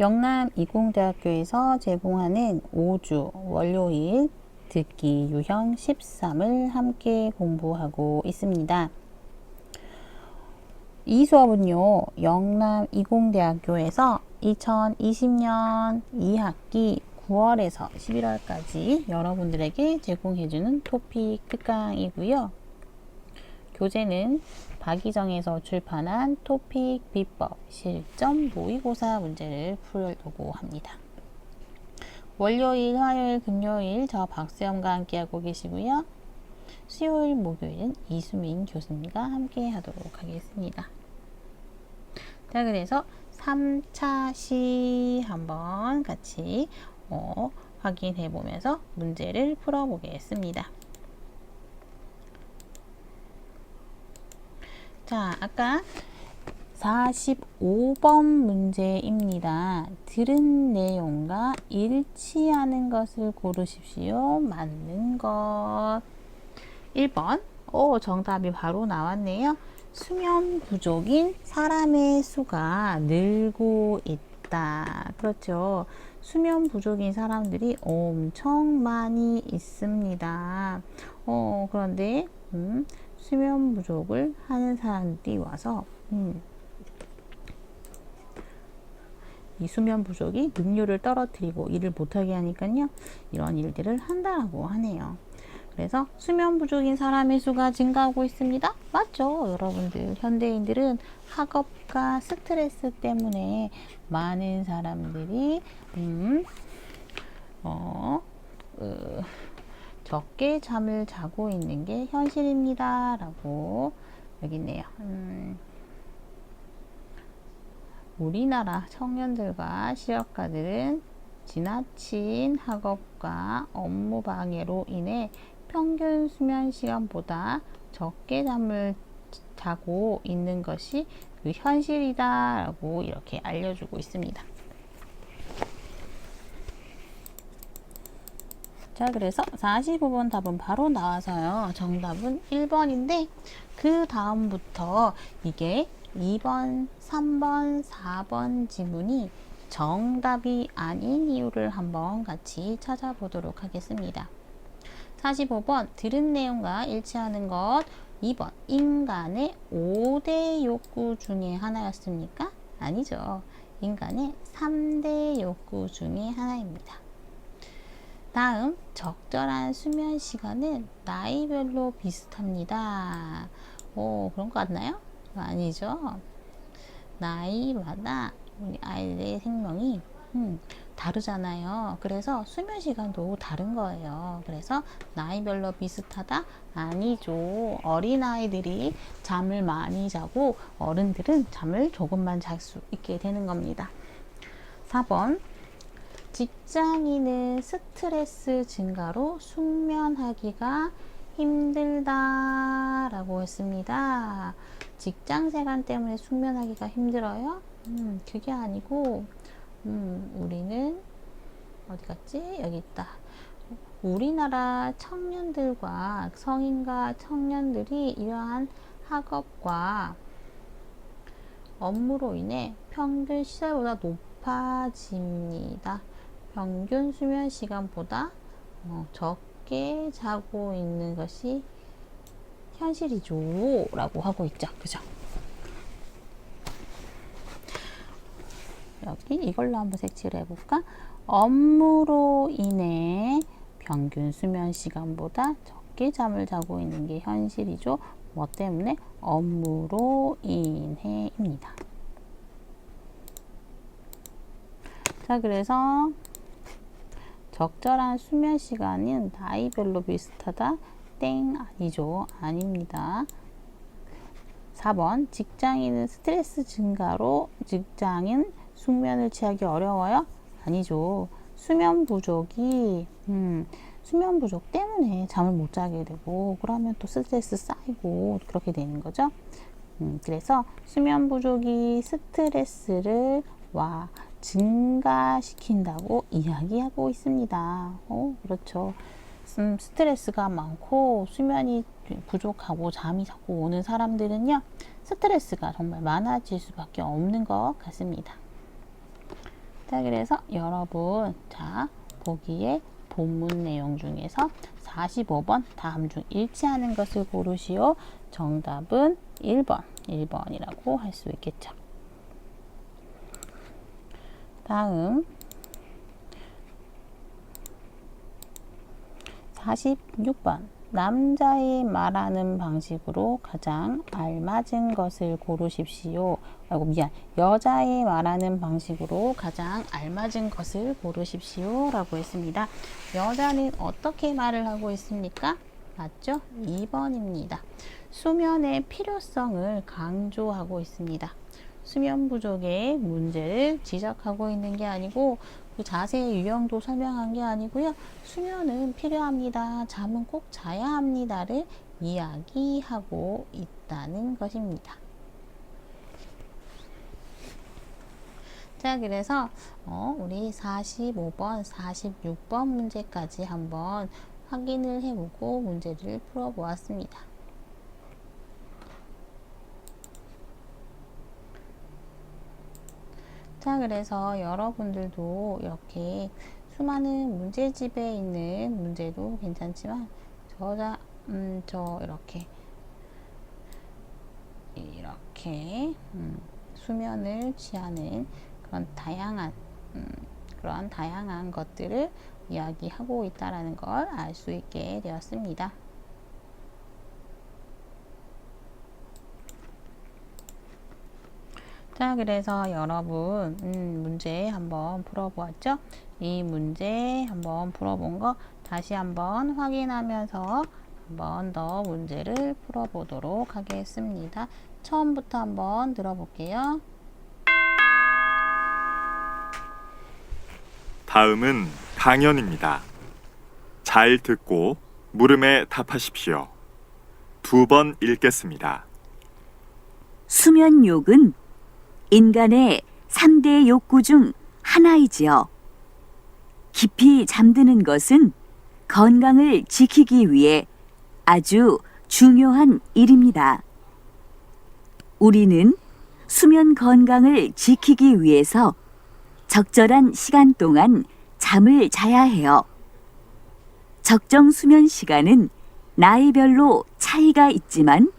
영남이공대학교에서 제공하는 5주 월요일 듣기 유형 13을 함께 공부하고 있습니다. 이 수업은요, 영남이공대학교에서 2020년 2학기 9월에서 11월까지 여러분들에게 제공해주는 토픽 특강이고요. 교재는 박희정에서 출판한 토픽 비법 실전 모의고사 문제를 풀려고 합니다. 월요일, 화요일, 금요일 저 박수영과 함께하고 계시고요. 수요일, 목요일은 이수민 교수님과 함께 하도록 하겠습니다. 자, 그래서 3차 시 한번 같이 확인해 보면서 문제를 풀어보겠습니다. 자, 아까 45번 문제입니다. 들은 내용과 일치하는 것을 고르십시오. 맞는 것. 1번. 정답이 바로 나왔네요. 수면 부족인 사람의 수가 늘고 있다. 그렇죠. 수면 부족인 사람들이 엄청 많이 있습니다. 그런데 수면 부족을 하는 사람들이 와서 이 수면 부족이 능률을 떨어뜨리고 일을 못하게 하니까요, 이런 일들을 한다고 하네요. 그래서 수면 부족인 사람의 수가 증가하고 있습니다. 맞죠? 여러분들, 현대인들은 학업과 스트레스 때문에 많은 사람들이 적게 잠을 자고 있는 게 현실입니다. 라고 여기 있네요. 우리나라 청년들과 실업가들은 지나친 학업과 업무 방해로 인해 평균 수면 시간보다 적게 잠을 자고 있는 것이 그 현실이다 라고 이렇게 알려주고 있습니다. 자, 그래서 45번 답은 바로 나와서요. 정답은 1번인데 그 다음부터 이게 2번, 3번, 4번 지문이 정답이 아닌 이유를 한번 같이 찾아보도록 하겠습니다. 45번 들은 내용과 일치하는 것. 2번 인간의 5대 욕구 중에 하나였습니까? 아니죠. 인간의 3대 욕구 중에 하나입니다. 다음, 적절한 수면 시간은 나이별로 비슷합니다. 그런 것 같나요? 아니죠. 나이마다 우리 아이들의 생명이 다르잖아요. 그래서 수면 시간도 다른 거예요. 그래서 나이별로 비슷하다? 아니죠. 어린아이들이 잠을 많이 자고 어른들은 잠을 조금만 잘 수 있게 되는 겁니다. 4번 직장인은 스트레스 증가로 숙면하기가 힘들다 라고 했습니다. 직장 생활 때문에 숙면하기가 힘들어요? 그게 아니고 우리는 어디 갔지? 여기 있다. 우리나라 청년들과 성인과 청년들이 이러한 학업과 업무로 인해 평균 시설보다 높아집니다. 평균 수면 시간보다 적게 자고 있는 것이 현실이죠 라고 하고 있죠. 그죠? 여기 이걸로 한번 색칠을 해볼까? 업무로 인해 평균 수면 시간보다 적게 잠을 자고 있는 게 현실이죠. 뭐 때문에? 업무로 인해입니다. 자, 그래서 적절한 수면 시간은 나이별로 비슷하다? 땡, 아니죠. 아닙니다. 4번 직장인은 스트레스 증가로 직장인 숙면을 취하기 어려워요? 아니죠. 수면 부족이 수면 부족 때문에 잠을 못 자게 되고 그러면 또 스트레스 쌓이고 그렇게 되는 거죠. 그래서 수면 부족이 스트레스를 증가시킨다고 이야기하고 있습니다. 그렇죠. 스트레스가 많고 수면이 부족하고 잠이 자꾸 오는 사람들은요, 스트레스가 정말 많아질 수밖에 없는 것 같습니다. 자, 그래서 여러분, 자, 보기에 본문 내용 중에서 45번 다음 중 일치하는 것을 고르시오. 정답은 1번, 1번이라고 할 수 있겠죠. 다음 46번 남자의 말하는 방식으로 가장 알맞은 것을 고르십시오. 여자의 말하는 방식으로 가장 알맞은 것을 고르십시오 라고 했습니다. 여자는 어떻게 말을 하고 있습니까? 맞죠? 2번입니다. 수면의 필요성을 강조하고 있습니다. 수면 부족의 문제를 지적하고 있는 게 아니고 그 자세의 유형도 설명한 게 아니고요. 수면은 필요합니다. 잠은 꼭 자야 합니다를 이야기하고 있다는 것입니다. 자, 그래서 우리 45번, 46번 문제까지 한번 확인을 해보고 문제를 풀어보았습니다. 자, 그래서 여러분들도 이렇게 수많은 문제집에 있는 문제도 괜찮지만 이렇게 수면을 취하는 그런 다양한 것들을 이야기하고 있다라는 걸 알 수 있게 되었습니다. 자, 그래서 여러분 문제 한번 풀어보았죠? 이 문제 한번 풀어본 거 다시 한번 확인하면서 한번 더 문제를 풀어보도록 하겠습니다. 처음부터 한번 들어볼게요. 다음은 강연입니다. 잘 듣고 물음에 답하십시오. 2번 읽겠습니다. 수면욕은 인간의 3대 욕구 중 하나이지요. 깊이 잠드는 것은 건강을 지키기 위해 아주 중요한 일입니다. 우리는 수면 건강을 지키기 위해서 적절한 시간 동안 잠을 자야 해요. 적정 수면 시간은 나이별로 차이가 있지만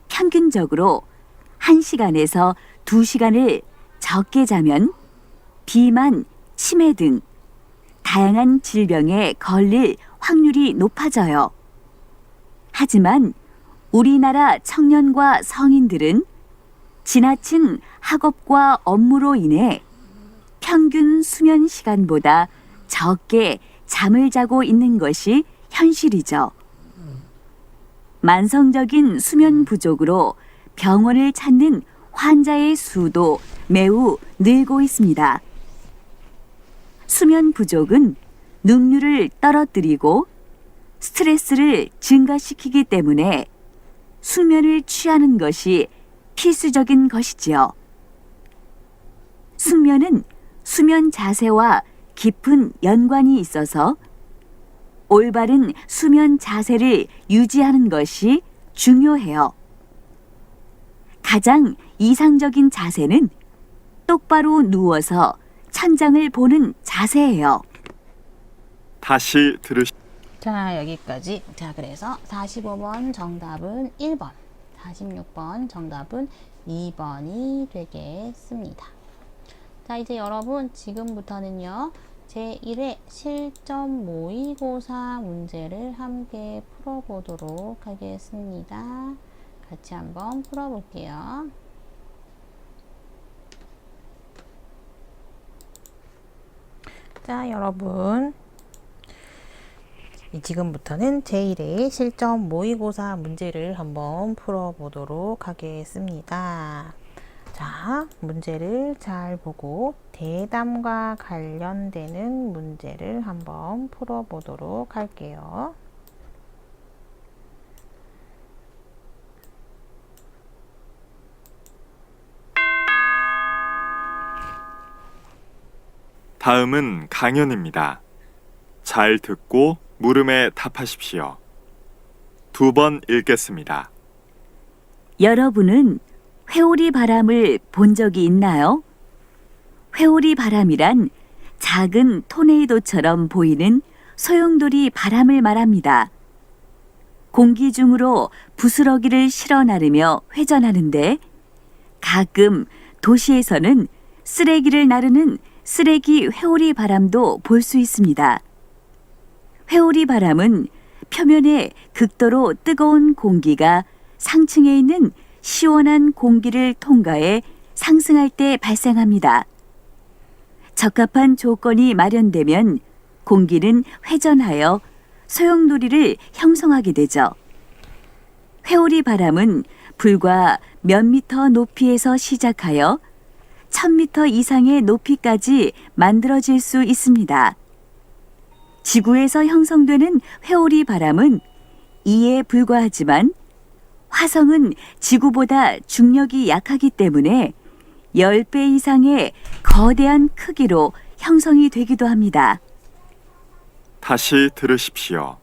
평균적으로 1시간에서 2시간을 적게 자면 비만, 치매 등 다양한 질병에 걸릴 확률이 높아져요. 하지만 우리나라 청년과 성인들은 지나친 학업과 업무로 인해 평균 수면 시간보다 적게 잠을 자고 있는 것이 현실이죠. 만성적인 수면 부족으로 병원을 찾는 환자의 수도 매우 늘고 있습니다. 수면 부족은 능률을 떨어뜨리고 스트레스를 증가시키기 때문에 숙면을 취하는 것이 필수적인 것이지요. 숙면은 수면 자세와 깊은 연관이 있어서 올바른 수면 자세를 유지하는 것이 중요해요. 가장 이상적인 자세는 똑바로 누워서 천장을 보는 자세예요. 다시 들으시. 자, 여기까지. 자, 그래서 45번 정답은 1번, 46번 정답은 2번이 되겠습니다. 자, 이제 여러분 지금부터는요. 제1회 실전 모의고사 문제를 함께 풀어보도록 하겠습니다. 같이 한번 풀어볼게요. 자, 여러분 지금부터는 제1회 실전 모의고사 문제를 한번 풀어보도록 하겠습니다. 자, 문제를 잘 보고 대담과 관련되는 문제를 한번 풀어보도록 할게요. 다음은 강연입니다. 잘 듣고 물음에 답하십시오. 2번 읽겠습니다. 여러분은 회오리 바람을 본 적이 있나요? 회오리 바람이란 작은 토네이도처럼 보이는 소용돌이 바람을 말합니다. 공기 중으로 부스러기를 실어 나르며 회전하는데 가끔 도시에서는 쓰레기를 나르는 쓰레기 회오리 바람도 볼 수 있습니다. 회오리 바람은 표면에 극도로 뜨거운 공기가 상층에 있는 시원한 공기를 통과해 상승할 때 발생합니다. 적합한 조건이 마련되면 공기는 회전하여 소용돌이를 형성하게 되죠. 회오리 바람은 불과 몇 미터 높이에서 시작하여 1000미터 이상의 높이까지 만들어질 수 있습니다. 지구에서 형성되는 회오리 바람은 2에 불과하지만 화성은 지구보다 중력이 약하기 때문에 10배 이상의 거대한 크기로 형성이 되기도 합니다. 다시 들으십시오.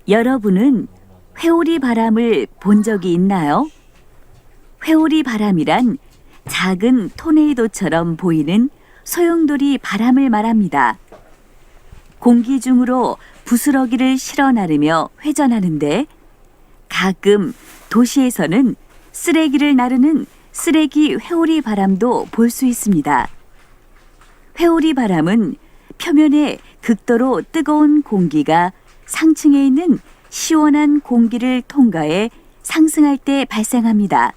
여러분은 회오리 바람을 본 적이 있나요? 회오리 바람이란 작은 토네이도처럼 보이는 소용돌이 바람을 말합니다. 공기 중으로 부스러기를 실어 나르며 회전하는데 가끔 도시에서는 쓰레기를 나르는 쓰레기 회오리 바람도 볼 수 있습니다. 회오리 바람은 표면에 극도로 뜨거운 공기가 상층에 있는 시원한 공기를 통과해 상승할 때 발생합니다.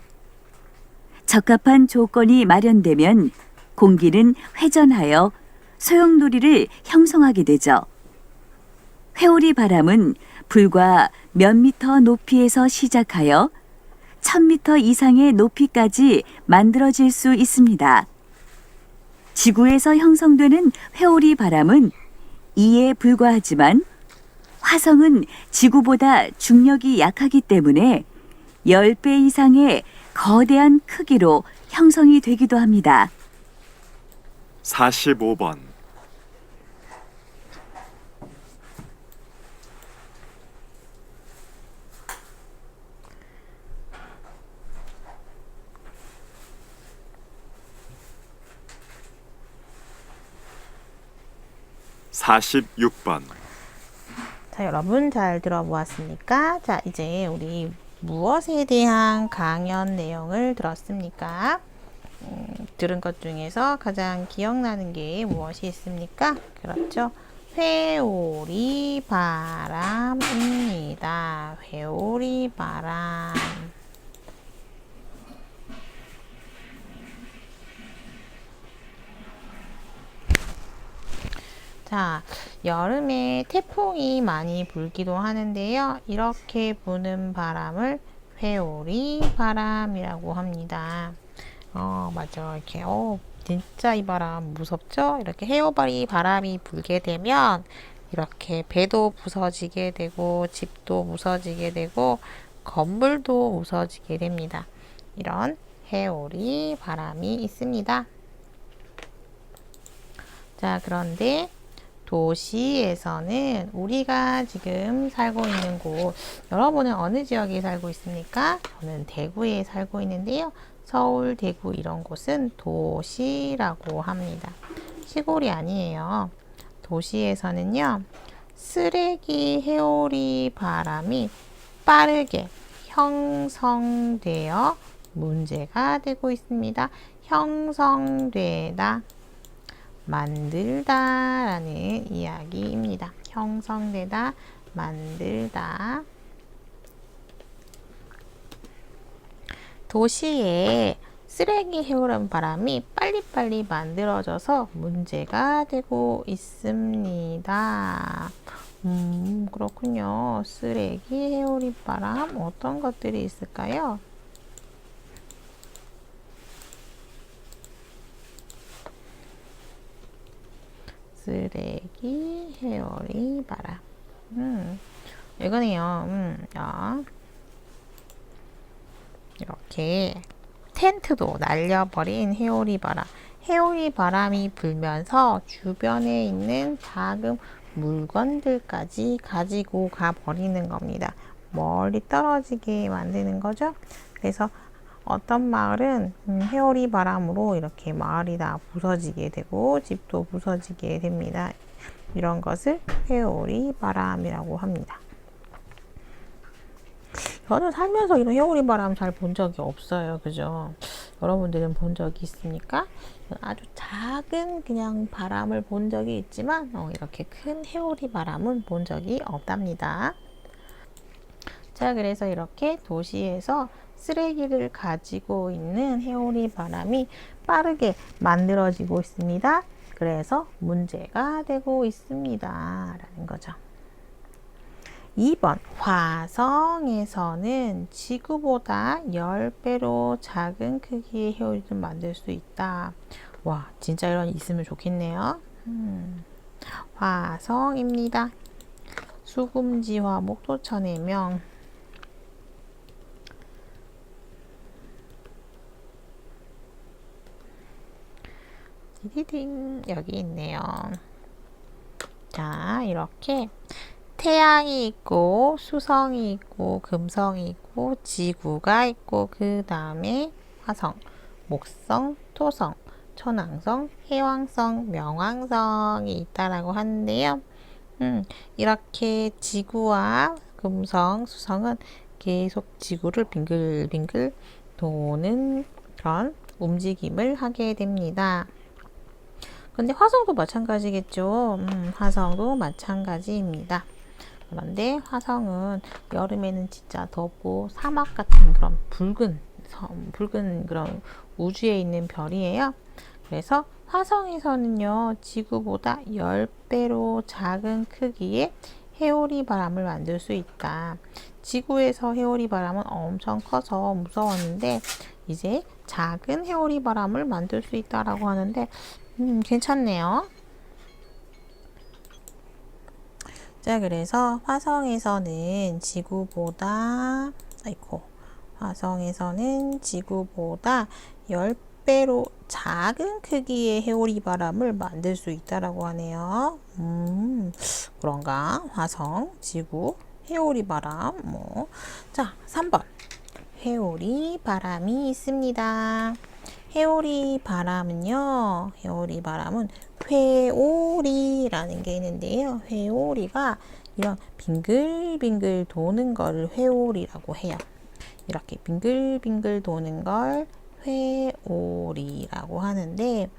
적합한 조건이 마련되면 공기는 회전하여 소용돌이를 형성하게 되죠. 회오리 바람은 불과 몇 미터 높이에서 시작하여 1000미터 이상의 높이까지 만들어질 수 있습니다. 지구에서 형성되는 회오리 바람은 2에 불과하지만 화성은 지구보다 중력이 약하기 때문에 10배 이상의 거대한 크기로 형성이 되기도 합니다. 45번. (46번) 자, 여러분 잘 들어보았습니까? 자, 이제 우리 무엇에 대한 강연 내용을 들었습니까? 들은 것 중에서 가장 기억나는 게 무엇이 있습니까? 그렇죠. 회오리 바람입니다. 회오리 바람. 자, 여름에 태풍이 많이 불기도 하는데요. 이렇게 부는 바람을 회오리 바람이라고 합니다. 맞아. 이렇게, 진짜 이 바람 무섭죠? 이렇게 회오리 바람이 불게 되면 이렇게 배도 부서지게 되고, 집도 부서지게 되고, 건물도 부서지게 됩니다. 이런 회오리 바람이 있습니다. 자, 그런데 도시에서는 우리가 지금 살고 있는 곳, 여러분은 어느 지역에 살고 있습니까? 저는 대구에 살고 있는데요. 서울, 대구 이런 곳은 도시라고 합니다. 시골이 아니에요. 도시에서는요, 쓰레기 회오리 바람이 빠르게 형성되어 문제가 되고 있습니다. 형성되다, 만들다 라는 이야기입니다. 형성되다, 만들다. 도시에 쓰레기 해오는 바람이 빨리빨리 만들어져서 문제가 되고 있습니다. 그렇군요. 쓰레기 해오리 바람 어떤 것들이 있을까요? 쓰레기 회오리 바람. 이거네요. 이렇게 텐트도 날려버린 회오리 바람. 회오리 바람이 불면서 주변에 있는 작은 물건들까지 가지고 가 버리는 겁니다. 멀리 떨어지게 만드는 거죠. 그래서 어떤 마을은 회오리 바람으로 이렇게 마을이 다 부서지게 되고 집도 부서지게 됩니다. 이런 것을 회오리 바람이라고 합니다. 저는 살면서 이런 회오리 바람 잘 본 적이 없어요. 그죠? 여러분들은 본 적이 있습니까? 아주 작은 그냥 바람을 본 적이 있지만 이렇게 큰 회오리 바람은 본 적이 없답니다. 자, 그래서 이렇게 도시에서 쓰레기를 가지고 있는 회오리 바람이 빠르게 만들어지고 있습니다. 그래서 문제가 되고 있습니다. 라는 거죠. 2번, 화성에서는 지구보다 10배로 작은 크기의 회오리를 만들 수 있다. 와, 진짜 이런 있으면 좋겠네요. 화성입니다. 수금지화 목토천의 명. 디디딩, 여기 있네요. 자, 이렇게 태양이 있고 수성이 있고 금성이 있고 지구가 있고 그 다음에 화성, 목성, 토성, 천왕성, 해왕성, 명왕성이 있다라고 하는데요. 이렇게 지구와 금성, 수성은 계속 지구를 빙글빙글 도는 그런 움직임을 하게 됩니다. 근데 화성도 마찬가지겠죠. 화성도 마찬가지입니다. 그런데 화성은 여름에는 진짜 덥고 사막 같은 그런 붉은 그런 우주에 있는 별이에요. 그래서 화성에서는요, 지구보다 10배로 작은 크기의 회오리 바람을 만들 수 있다. 지구에서 회오리 바람은 엄청 커서 무서웠는데 이제 작은 회오리 바람을 만들 수 있다라고 하는데 괜찮네요. 자, 그래서 화성에서는 지구보다 10배로 작은 크기의 회오리 바람을 만들 수 있다라고 하네요. 그런가? 화성, 지구, 회오리 바람. 자, 3번. 회오리 바람이 있습니다. 회오리 바람은 회오리라는 게 있는데요. 회오리가 이런 빙글빙글 도는 걸 회오리라고 해요. 이렇게 빙글빙글 도는 걸 회오리라고 하는데,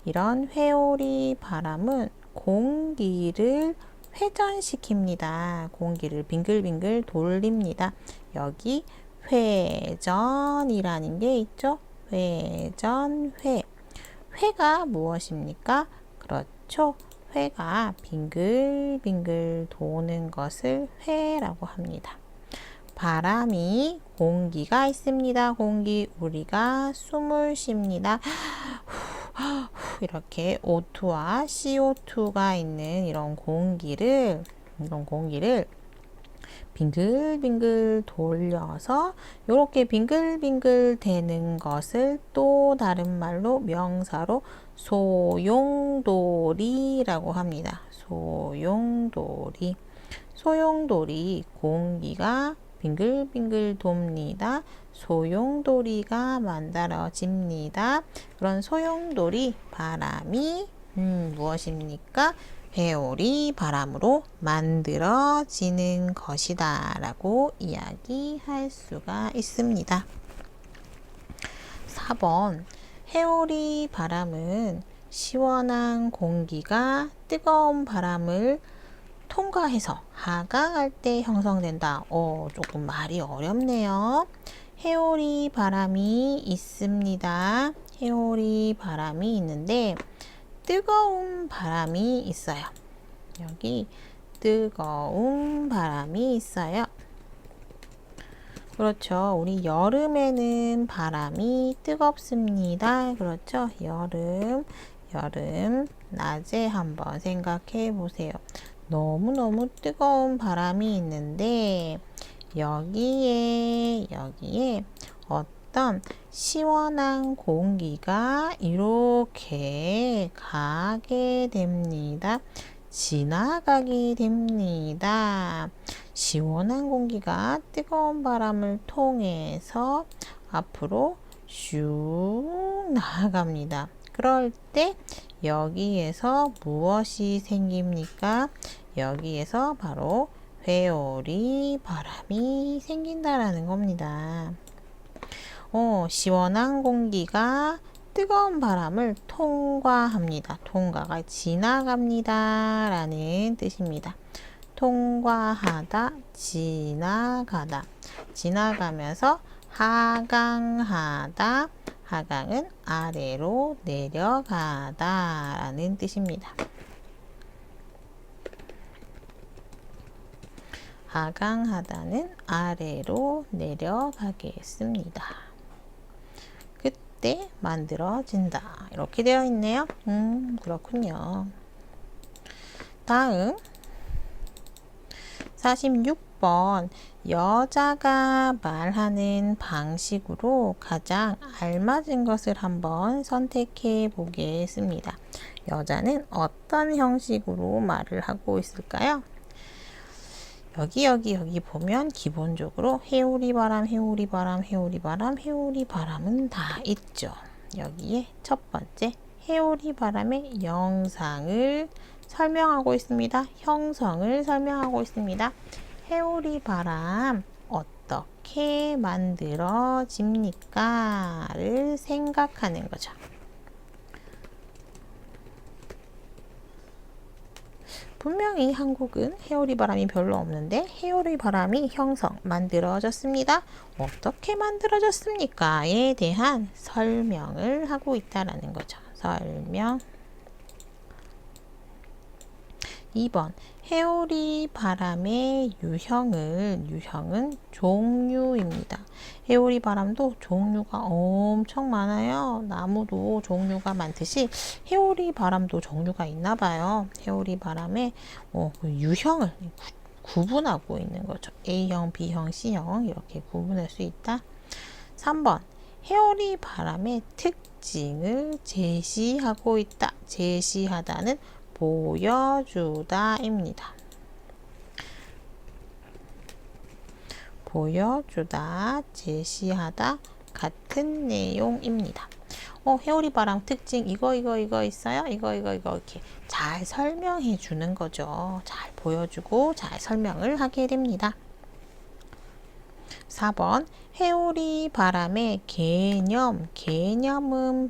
이런 회오리 바람은 공기를 회전시킵니다. 공기를 빙글빙글 돌립니다. 여기 회전이라는 게 있죠. 회가 무엇입니까? 그렇죠. 회가 빙글빙글 도는 것을 회라고 합니다. 바람이 공기가 있습니다. 공기, 우리가 숨을 쉽니다. 이렇게 O2와 CO2가 있는 이런 공기를 빙글빙글 돌려서 이렇게 빙글빙글 되는 것을 또 다른 말로 명사로 소용돌이라고 합니다. 소용돌이 공기가 빙글빙글 돕니다. 소용돌이가 만들어집니다. 그런 소용돌이 바람이 무엇입니까? 회오리 바람으로 만들어지는 것이다 라고 이야기할 수가 있습니다. 4번, 회오리 바람은 시원한 공기가 뜨거운 바람을 통과해서 하강할 때 형성된다. 조금 말이 어렵네요. 회오리 바람이 있습니다. 회오리 바람이 있는데 뜨거운 바람이 있어요. 여기 뜨거운 바람이 있어요. 그렇죠. 우리 여름에는 바람이 뜨겁습니다. 그렇죠. 여름 낮에 한번 생각해 보세요. 너무너무 뜨거운 바람이 있는데 여기에 어떤 시원한 공기가 이렇게 가게 됩니다. 지나가게 됩니다. 시원한 공기가 뜨거운 바람을 통해서 앞으로 슉 나아갑니다. 그럴 때 여기에서 무엇이 생깁니까? 여기에서 바로 회오리 바람이 생긴다라는 겁니다. 시원한 공기가 뜨거운 바람을 통과합니다. 통과가 지나갑니다 라는 뜻입니다. 통과하다, 지나가다. 지나가면서 하강하다. 하강은 아래로 내려가다 라는 뜻입니다. 하강하다는 아래로 내려가겠습니다. 그때 만들어진다. 이렇게 되어 있네요. 그렇군요. 다음 46번 여자가 말하는 방식으로 가장 알맞은 것을 한번 선택해 보겠습니다. 여자는 어떤 형식으로 말을 하고 있을까요? 여기 보면 기본적으로 회오리 바람, 회오리 바람, 회오리 바람, 회오리 바람은 다 있죠. 여기에 첫 번째 회오리 바람의 영상을 설명하고 있습니다. 형성을 설명하고 있습니다. 회오리 바람 어떻게 만들어집니까? 를 생각하는 거죠. 분명히 한국은 회오리 바람이 별로 없는데 회오리 바람이 만들어졌습니다. 어떻게 만들어졌습니까?에 대한 설명을 하고 있다라는 거죠. 설명. 2번 회오리 바람의 유형은 종류입니다. 회오리 바람도 종류가 엄청 많아요. 나무도 종류가 많듯이 회오리 바람도 종류가 있나 봐요. 회오리 바람의 그 유형을 구분하고 있는 거죠. A형, B형, C형 이렇게 구분할 수 있다. 3번 회오리 바람의 특징을 제시하고 있다. 제시하다는 보여주다입니다. 보여주다, 제시하다 같은 내용입니다. 회오리 바람 특징 이거 있어요. 이거 이렇게 잘 설명해 주는 거죠. 잘 보여주고 잘 설명을 하게 됩니다. 4번 회오리 바람의 개념은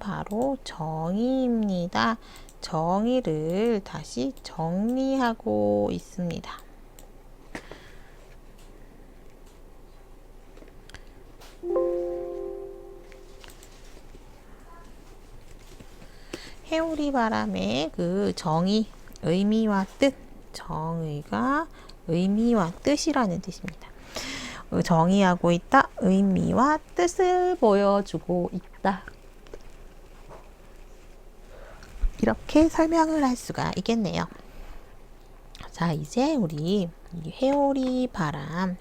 바로 정의입니다. 정의를 다시 정리하고 있습니다. 회오리 바람의 그 정의, 의미와 뜻, 정의가 의미와 뜻이라는 뜻입니다. 정의하고 있다, 의미와 뜻을 보여주고 있다. 이렇게 설명을 할 수가 있겠네요. 자, 이제 우리 회오리 바람에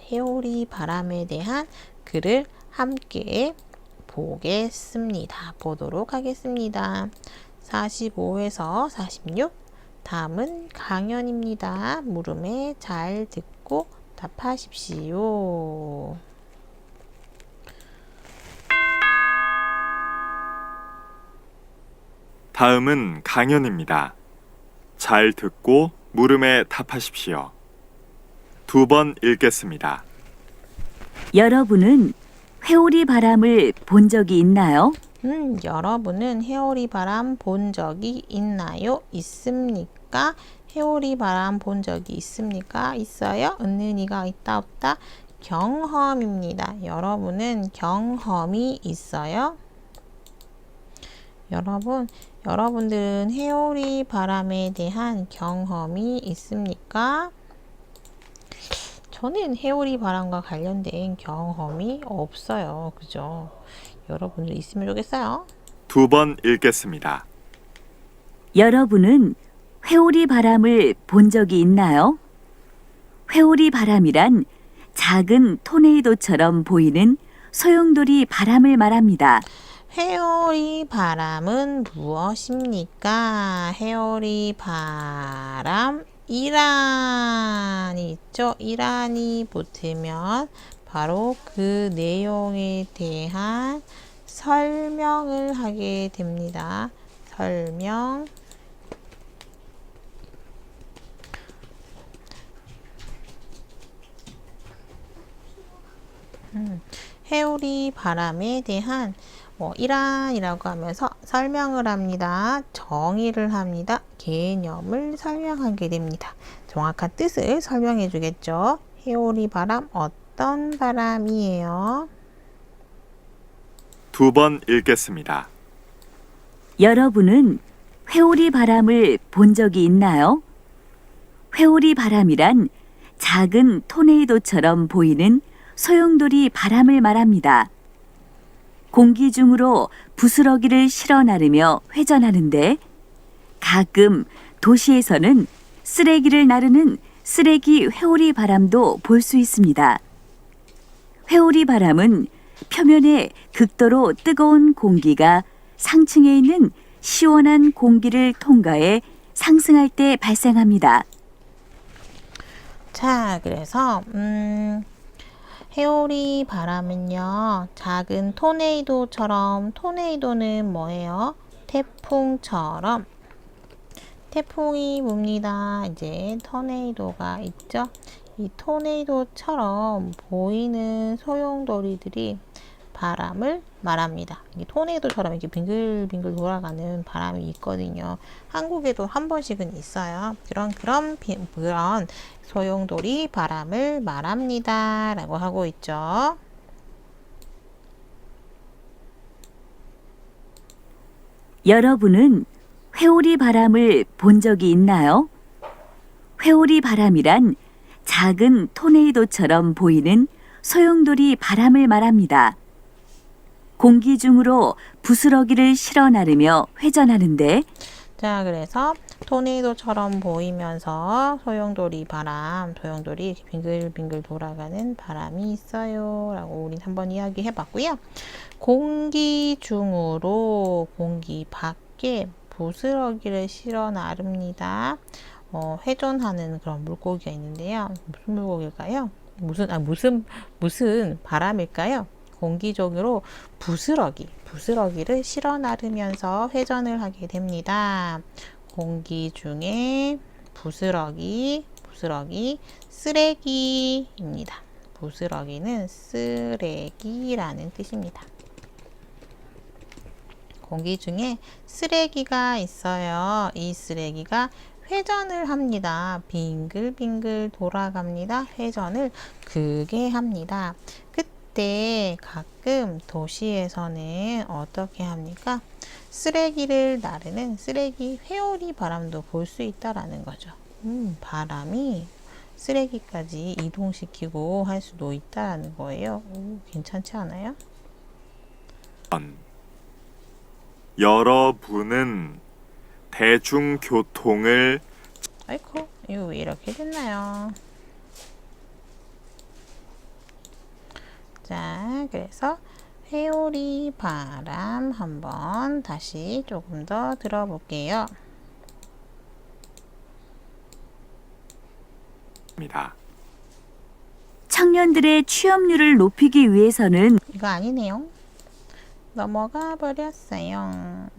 대한 글을 함께 보도록 하겠습니다. 45에서 46. 다음은 강연입니다. 물음에 잘 듣고 답하십시오. 다음은 강연입니다. 잘 듣고 물음에 답하십시오. 2번 읽겠습니다. 여러분은 회오리 바람을 본 적이 있나요? 여러분은 회오리 바람 본 적이 있나요? 있습니까? 회오리 바람 본 적이 있습니까? 있어요? 있느니가 있다 없다? 경험입니다. 여러분은 경험이 있어요? 여러분들은 회오리 바람에 대한 경험이 있습니까? 저는 회오리 바람과 관련된 경험이 없어요. 그죠? 여러분들 있으면 좋겠어요. 2번 읽겠습니다. 여러분은 회오리 바람을 본 적이 있나요? 회오리 바람이란 작은 토네이도처럼 보이는 소용돌이 바람을 말합니다. 회오리 바람은 무엇입니까? 회오리 바람, 이란이 있죠? 이란이 붙으면 바로 그 내용에 대한 설명을 하게 됩니다. 설명. 회오리 바람에 대한 이란이라고 하면서 설명을 합니다. 정의를 합니다. 개념을 설명하게 됩니다. 정확한 뜻을 설명해 주겠죠. 회오리 바람 어떤 바람이에요? 2번 읽겠습니다. 여러분은 회오리 바람을 본 적이 있나요? 회오리 바람이란 작은 토네이도처럼 보이는 소용돌이 바람을 말합니다. 공기 중으로 부스러기를 실어 나르며 회전하는데 가끔 도시에서는 쓰레기를 나르는 쓰레기 회오리 바람도 볼 수 있습니다. 회오리 바람은 표면에 극도로 뜨거운 공기가 상층에 있는 시원한 공기를 통과해 상승할 때 발생합니다. 자, 그래서 회오리 바람은요, 작은 토네이도처럼, 토네이도는 뭐예요? 태풍처럼. 태풍이 뭅니다. 이제 토네이도가 있죠? 이 토네이도처럼 보이는 소용돌이들이 바람을 말합니다. 이 토네이도처럼 이렇게 빙글빙글 돌아가는 바람이 있거든요. 한국에도 한 번씩은 있어요. 그런 소용돌이 바람을 말합니다. 라고 하고 있죠. 여러분은 회오리 바람을 본 적이 있나요? 회오리 바람이란 작은 토네이도처럼 보이는 소용돌이 바람을 말합니다. 공기 중으로 부스러기를 실어 나르며 회전하는데 자, 그래서 토네이도처럼 보이면서 소용돌이 바람, 소용돌이 이렇게 빙글빙글 돌아가는 바람이 있어요. 라고 우린 한번 이야기해 봤고요. 공기 중으로 공기 밖에 부스러기를 실어 나릅니다. 회전하는 그런 물고기가 있는데요. 무슨 물고기일까요? 무슨 바람일까요? 공기적으로 부스러기를 실어 나르면서 회전을 하게 됩니다. 공기 중에 부스러기, 쓰레기입니다. 부스러기는 쓰레기라는 뜻입니다. 공기 중에 쓰레기가 있어요. 이 쓰레기가 회전을 합니다. 빙글빙글 돌아갑니다. 회전을 크게 합니다. 그때 가끔 도시에서는 어떻게 합니까? 쓰레기를 나르는 쓰레기 회오리 바람도 볼 수 있다라는 거죠. 바람이 쓰레기까지 이동시키고 할 수도 있다라는 거예요. 괜찮지 않아요? 여러분은 대중교통을 아이고, 이거 왜 이렇게 됐나요? 자, 그래서 회오리 바람 한번 다시 조금 더 들어볼게요. 입니다. 청년들의 취업률을 높이기 위해서는 이거 아니네요. 넘어가 버렸어요.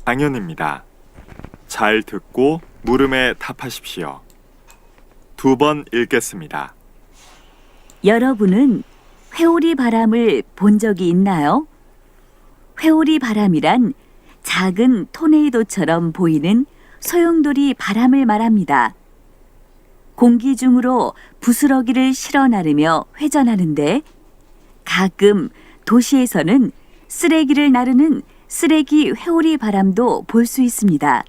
강연입니다. 잘 듣고 물음에 답하십시오. 2번 읽겠습니다. 여러분은 회오리 바람을 본 적이 있나요? 회오리 바람이란 작은 토네이도처럼 보이는 소용돌이 바람을 말합니다. 공기 중으로 부스러기를 실어 나르며 회전하는데 가끔 도시에서는 쓰레기를 나르는 쓰레기 회오리 바람도 볼 수 있습니다.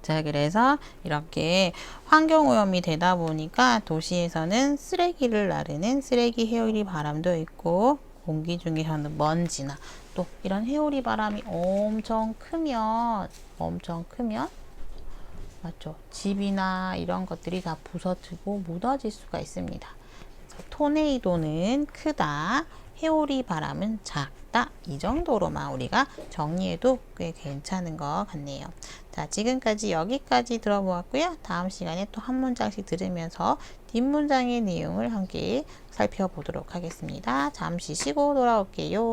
자, 그래서 이렇게 환경오염이 되다 보니까 도시에서는 쓰레기를 나르는 쓰레기 회오리 바람도 있고 공기 중에서는 먼지나 또 이런 회오리 바람이 엄청 크면 맞죠? 집이나 이런 것들이 다 부서지고 묻어질 수가 있습니다. 그래서 토네이도는 크다. 회오리 바람은 작다. 이 정도로만 우리가 정리해도 꽤 괜찮은 것 같네요. 자, 지금까지 여기까지 들어보았고요. 다음 시간에 또 한 문장씩 들으면서 뒷문장의 내용을 함께 살펴보도록 하겠습니다. 잠시 쉬고 돌아올게요.